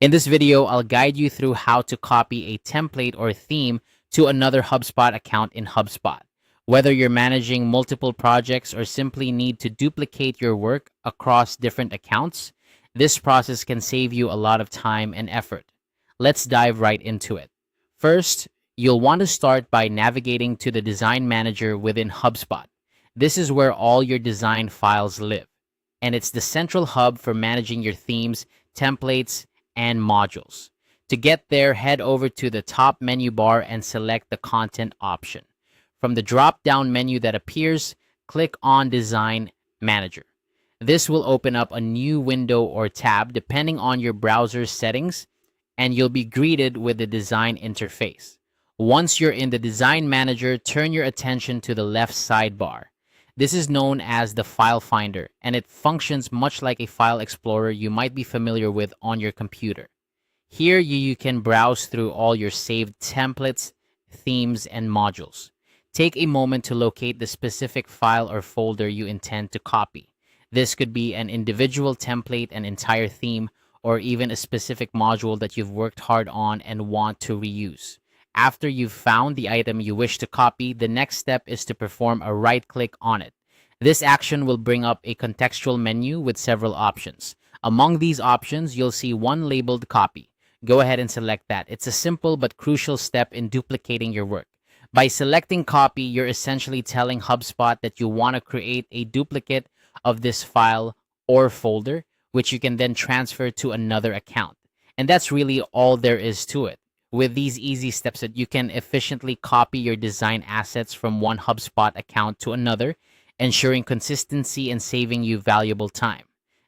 In this video, I'll guide you through how to copy a template or theme to another HubSpot account in HubSpot. Whether you're managing multiple projects or simply need to duplicate your work across different accounts, this process can save you a lot of time and effort. Let's dive right into it. First, you'll want to start by navigating to the Design Manager within HubSpot. This is where all your design files live, and it's the central hub for managing your themes, templates, and modules. To get there, head over to the top menu bar and select the Content option. From the drop-down menu that appears, click on Design Manager. This will open up a new window or tab depending on your browser's settings, and you'll be greeted with the design interface. Once you're in the Design Manager, turn your attention to the left sidebar. This is known as the File Finder, and it functions much like a file explorer you might be familiar with on your computer. Here, you can browse through all your saved templates, themes, and modules. Take a moment to locate the specific file or folder you intend to copy. This could be an individual template, an entire theme, or even a specific module that you've worked hard on and want to reuse. After you've found the item you wish to copy, the next step is to perform a right-click on it. This action will bring up a contextual menu with several options. Among these options, you'll see one labeled Copy. Go ahead and select that. It's a simple but crucial step in duplicating your work. By selecting Copy, you're essentially telling HubSpot that you want to create a duplicate of this file or folder, which you can then transfer to another account. And that's really all there is to it. With these easy steps, that you can efficiently copy your design assets from one HubSpot account to another, ensuring consistency and saving you valuable time.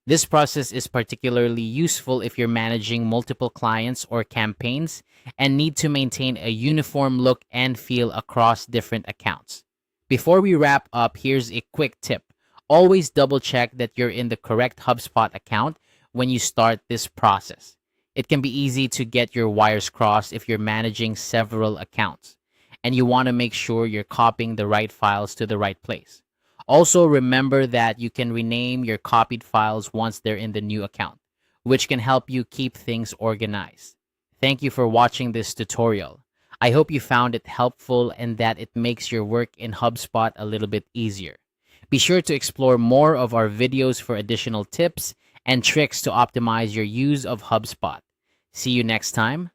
This process is particularly useful if you're managing multiple clients or campaigns and need to maintain a uniform look and feel across different accounts. Before we wrap up, here's a quick tip. Always double check that you're in the correct HubSpot account when you start this process. It can be easy to get your wires crossed if you're managing several accounts, and you want to make sure you're copying the right files to the right place. Also, remember that you can rename your copied files once they're in the new account, which can help you keep things organized. Thank you for watching this tutorial. I hope you found it helpful and that it makes your work in HubSpot a little bit easier. Be sure to explore more of our videos for additional tips and tricks to optimize your use of HubSpot. See you next time.